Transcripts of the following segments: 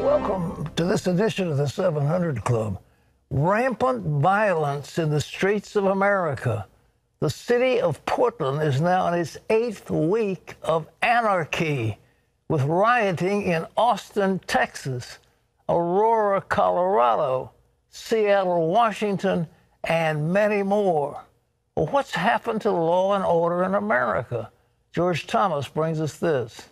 Welcome to this edition of the 700 Club. Rampant violence in the streets of America. The city of Portland is now in its 8th week of anarchy, with rioting in Austin, Texas, Aurora, Colorado, Seattle, Washington, and many more. Well, what's happened to law and order in America? George Thomas brings us this.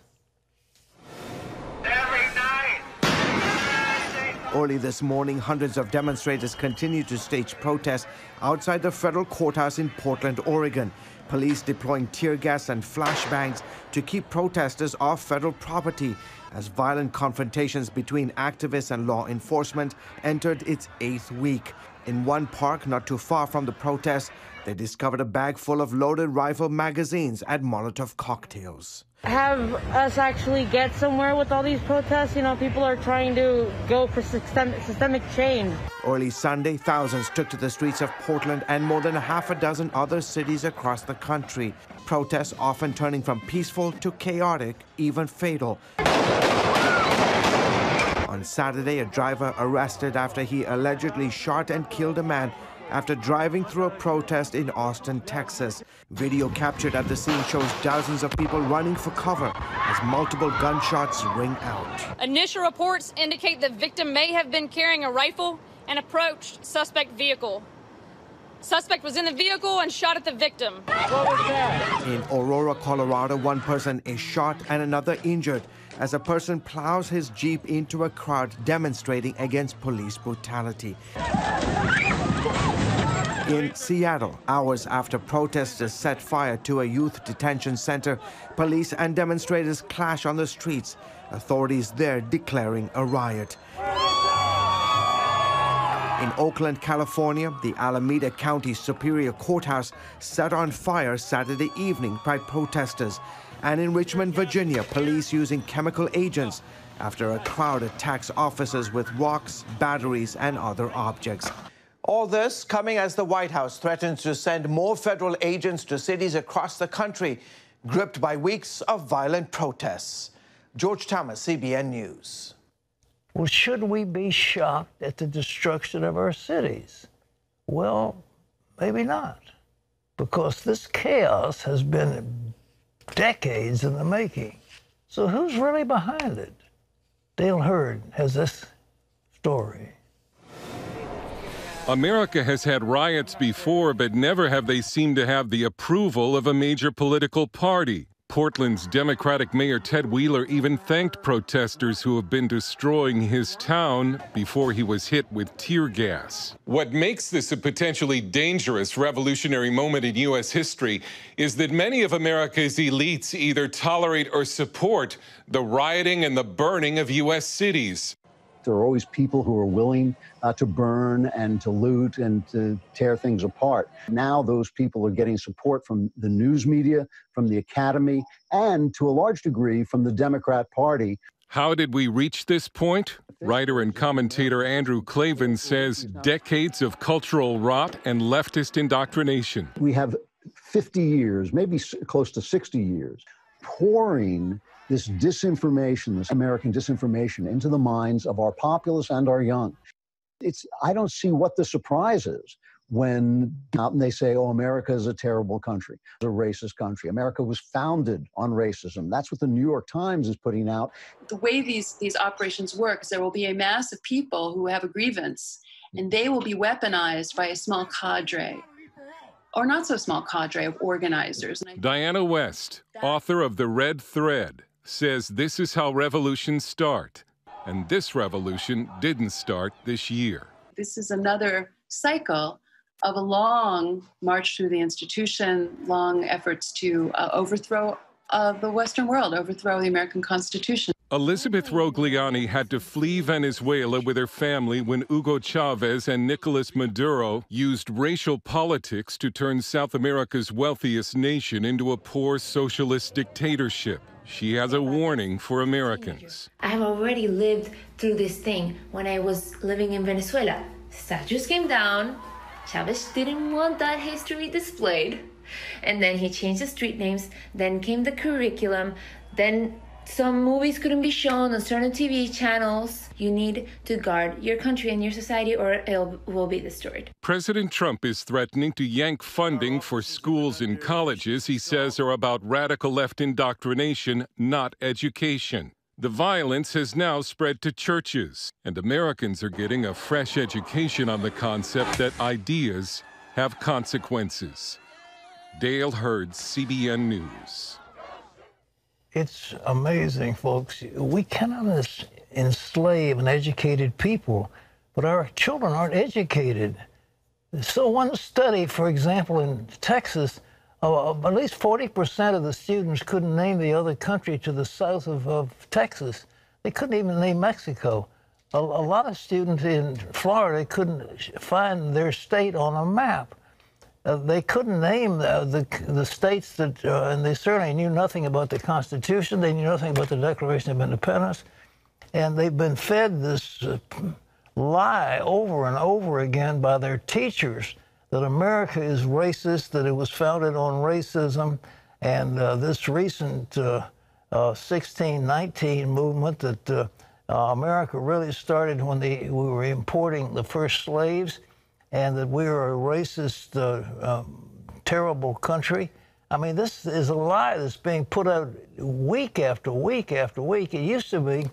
Early this morning, hundreds of demonstrators continued to stage protests outside the federal courthouse in Portland, Oregon. Police deploying tear gas and flashbangs to keep protesters off federal property as violent confrontations between activists and law enforcement entered its 8th week. In one park not too far from the protest, they discovered a bag full of loaded rifle magazines and Molotov cocktails. Have us actually get somewhere with all these protests. You know, people are trying to go for systemic change. Early Sunday, thousands took to the streets of Portland and more than half a dozen other cities across the country. Protests often turning from peaceful to chaotic, even fatal. On Saturday, a driver arrested after he allegedly shot and killed a man after driving through a protest in Austin, Texas. Video captured at the scene shows dozens of people running for cover as multiple gunshots ring out. Initial reports indicate the victim may have been carrying a rifle and approached suspect vehicle. Suspect was in the vehicle and shot at the victim. What was that? In Aurora, Colorado, one person is shot and another injured as a person plows his Jeep into a crowd demonstrating against police brutality. In Seattle, hours after protesters set fire to a youth detention center, police and demonstrators clash on the streets, authorities there declaring a riot. In Oakland, California, the Alameda County Superior Courthouse set on fire Saturday evening by protesters. And in Richmond, Virginia, police using chemical agents after a crowd attacks officers with rocks, batteries, and other objects. All this coming as the White House threatens to send more federal agents to cities across the country, gripped by weeks of violent protests. George Thomas, CBN News. Well, should we be shocked at the destruction of our cities? Well, maybe not, because this chaos has been decades in the making. So who's really behind it? Dale Hurd has this story. America has had riots before, but never have they seemed to have the approval of a major political party. Portland's Democratic Mayor Ted Wheeler even thanked protesters who have been destroying his town before he was hit with tear gas. What makes this a potentially dangerous revolutionary moment in U.S. history is that many of America's elites either tolerate or support the rioting and the burning of U.S. cities. There are always people who are willing to burn and to loot and to tear things apart. Now those people are getting support from the news media, from the academy, and to a large degree from the Democrat Party. How did we reach this point? Writer and commentator Andrew Klavan says decades of cultural rot and leftist indoctrination. We have 50 years, maybe close to 60 years, pouring this disinformation, this American disinformation, into the minds of our populace and our young. I don't see what the surprise is when out and they say, oh, America is a terrible country, it's a racist country. America was founded on racism. That's what the New York Times is putting out. The way these operations work is there will be a mass of people who have a grievance, and they will be weaponized by a small cadre, or not so small cadre of organizers. Diana West, author of The Red Thread, says this is how revolutions start. And this revolution didn't start this year. This is another cycle of a long march through the institution, long efforts to overthrow the Western world, overthrow the American Constitution. Elizabeth Rogliani had to flee Venezuela with her family when Hugo Chavez and Nicolas Maduro used racial politics to turn South America's wealthiest nation into a poor socialist dictatorship. She has a warning for Americans. I have already lived through this thing when I was living in Venezuela. Statues came down. Chavez didn't want that history displayed. And then he changed the street names. Then came the curriculum. Then Some movies couldn't be shown on certain TV channels. You need to guard your country and your society, or it will be destroyed. President Trump is threatening to yank funding for schools and colleges he says are about radical left indoctrination, not education. The violence has now spread to churches, and Americans are getting a fresh education on the concept that ideas have consequences. Dale Hurd, CBN News. It's amazing, folks. We cannot enslave an educated people, but our children aren't educated. So one study, for example, in Texas, at least 40% of the students couldn't name the other country to the south of Texas. They couldn't even name Mexico. A lot of students in Florida couldn't find their state on a map. They couldn't name the states that, and they certainly knew nothing about the Constitution. They knew nothing about the Declaration of Independence. And they've been fed this lie over and over again by their teachers that America is racist, that it was founded on racism, and this recent 1619 movement that America really started when we were importing the first slaves, and that we are a racist, terrible country. I mean, this is a lie that's being put out week after week after week. It used to be,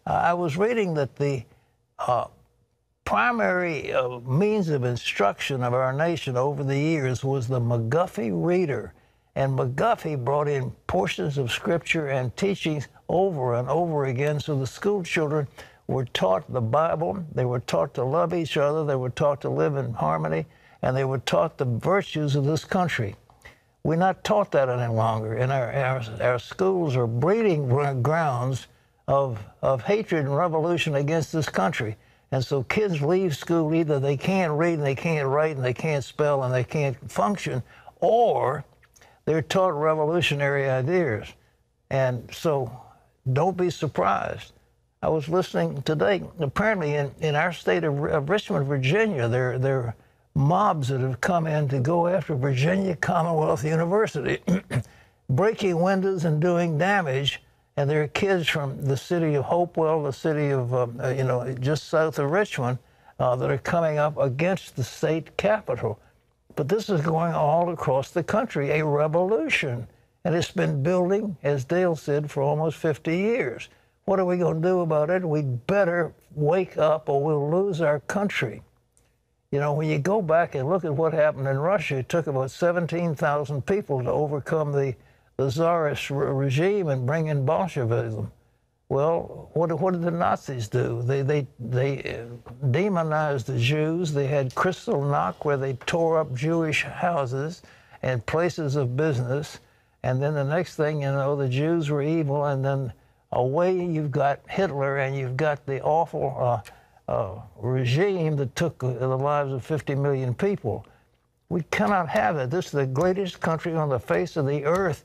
I was reading that the primary means of instruction of our nation over the years was the McGuffey Reader. And McGuffey brought in portions of scripture and teachings over and over again, so the school children were taught the Bible, they were taught to love each other, they were taught to live in harmony, and they were taught the virtues of this country. We're not taught that any longer, and our schools are breeding grounds of hatred and revolution against this country. And so kids leave school, either they can't read and they can't write and they can't spell and they can't function, or they're taught revolutionary ideas. And so don't be surprised. I was listening today, apparently in our state of Richmond, Virginia, there are mobs that have come in to go after Virginia Commonwealth University, breaking windows and doing damage. And there are kids from the city of Hopewell, the city of, just south of Richmond, that are coming up against the state capitol. But this is going all across the country, a revolution. And it's been building, as Dale said, for almost 50 years. What are we going to do about it? We better wake up or we'll lose our country. You know, when you go back and look at what happened in Russia, it took about 17,000 people to overcome the Tsarist regime and bring in Bolshevism. Well, what did the Nazis do? They demonized the Jews. They had Kristallnacht, where they tore up Jewish houses and places of business. And then the next thing you know, the Jews were evil, and then away you've got Hitler, and you've got the awful regime that took the lives of 50 million people. We cannot have it. This is the greatest country on the face of the earth.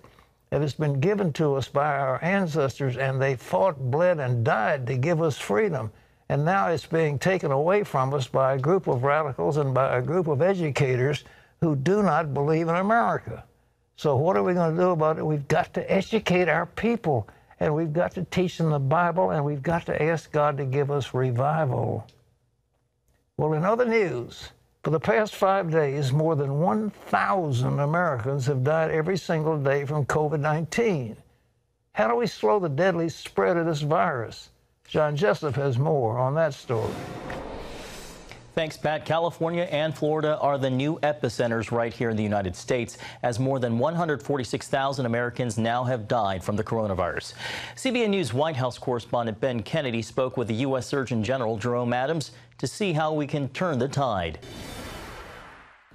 It has been given to us by our ancestors, and they fought, bled, and died to give us freedom. And now it's being taken away from us by a group of radicals and by a group of educators who do not believe in America. So what are we going to do about it? We've got to educate our people, and we've got to teach them the Bible, and we've got to ask God to give us revival. Well, in other news, for the past 5 days, more than 1,000 Americans have died every single day from COVID-19. How do we slow the deadly spread of this virus? John Jessup has more on that story. Thanks, Pat. California and Florida are the new epicenters right here in the United States, as more than 146,000 Americans now have died from the coronavirus. CBN News White House correspondent Ben Kennedy spoke with the U.S. Surgeon General Jerome Adams to see how we can turn the tide.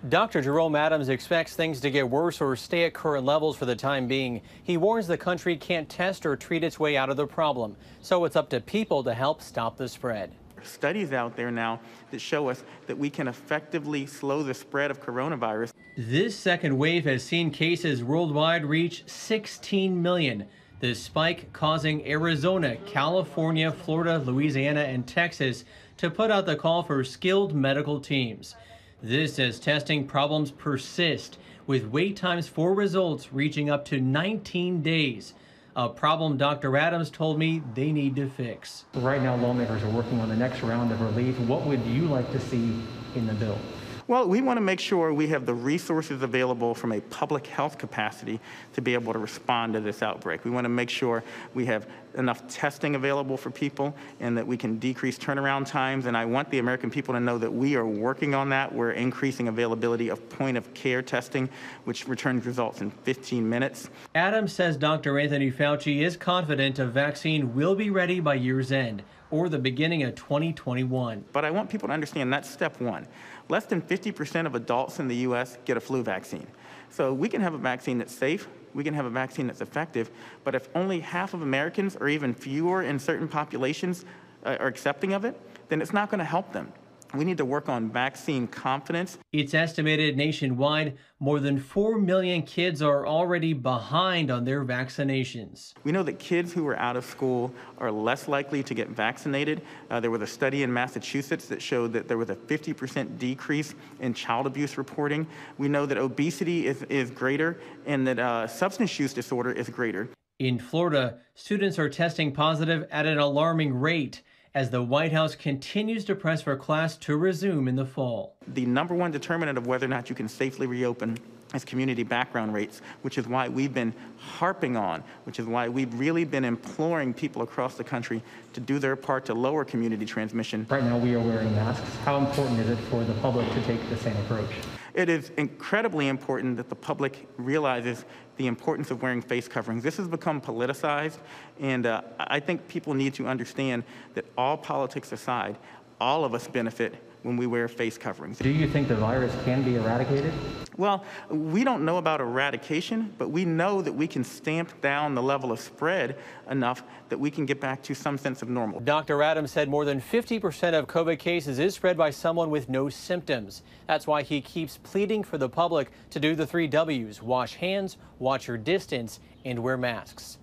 Dr. Jerome Adams expects things to get worse or stay at current levels for the time being. He warns the country can't test or treat its way out of the problem, so it's up to people to help stop the spread. Studies out there now that show us that we can effectively slow the spread of coronavirus. This second wave has seen cases worldwide reach 16 million. The spike causing Arizona, California, Florida, Louisiana, and Texas to put out the call for skilled medical teams. This as testing problems persist, with wait times for results reaching up to 19 days. a problem Dr. Adams told me they need to fix. Right now, lawmakers are working on the next round of relief. What would you like to see in the bill? Well, we want to make sure we have the resources available from a public health capacity to be able to respond to this outbreak. We want to make sure we have enough testing available for people and that we can decrease turnaround times. And I want the American people to know that we are working on that. We're increasing availability of point-of-care testing, which returns results in 15 minutes. Adams says Dr. Anthony Fauci is confident a vaccine will be ready by year's end or the beginning of 2021. But I want people to understand that's step one. Less than 50% of adults in the U.S. get a flu vaccine. So we can have a vaccine that's safe, we can have a vaccine that's effective, but if only half of Americans or even fewer in certain populations are accepting of it, then it's not going to help them. We need to work on vaccine confidence. It's estimated nationwide more than 4 million kids are already behind on their vaccinations. We know that kids who are out of school are less likely to get vaccinated. There was a study in Massachusetts that showed that there was a 50% decrease in child abuse reporting. We know that obesity is greater and that substance use disorder is greater. In Florida, students are testing positive at an alarming rate as the White House continues to press for class to resume in the fall. The number one determinant of whether or not you can safely reopen is community background rates, which is why we've been harping on, which is why we've really been imploring people across the country to do their part to lower community transmission. Right now we are wearing masks. How important is it for the public to take the same approach? It is incredibly important that the public realizes the importance of wearing face coverings. This has become politicized, and I think people need to understand that all politics aside, all of us benefit when we wear face coverings. Do you think the virus can be eradicated? Well, we don't know about eradication, but we know that we can stamp down the level of spread enough that we can get back to some sense of normal. Dr. Adams said more than 50% of COVID cases is spread by someone with no symptoms. That's why he keeps pleading for the public to do the 3 W's: wash hands, watch your distance, and wear masks.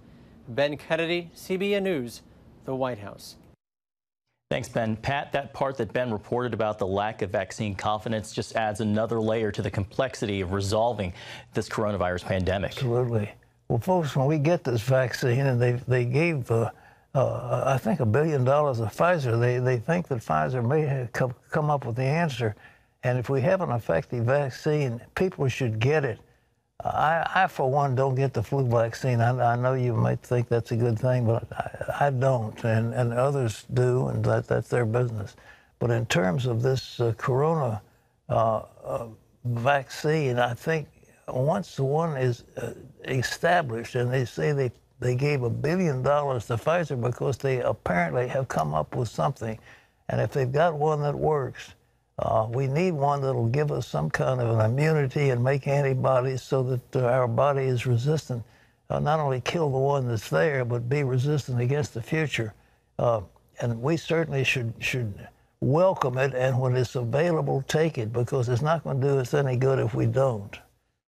Ben Kennedy, CBN News, the White House. Thanks, Ben. Pat, that part that Ben reported about the lack of vaccine confidence just adds another layer to the complexity of resolving this coronavirus pandemic. Absolutely. Well, folks, when we get this vaccine, and they gave, I think, $1 billion to Pfizer, they think that Pfizer may have come up with the answer. And if we have an effective vaccine, people should get it. I, for one, don't get the flu vaccine. I know you might think that's a good thing, but I don't, and others do, and that's their business. But in terms of this corona vaccine, I think once the one is established, and they say they gave $1 billion to Pfizer because they apparently have come up with something, and if they've got one that works, we need one that'll give us some kind of an immunity and make antibodies so that our body is resistant, not only kill the one that's there, but be resistant against the future. And we certainly should welcome it, and when it's available, take it, because it's not going to do us any good if we don't.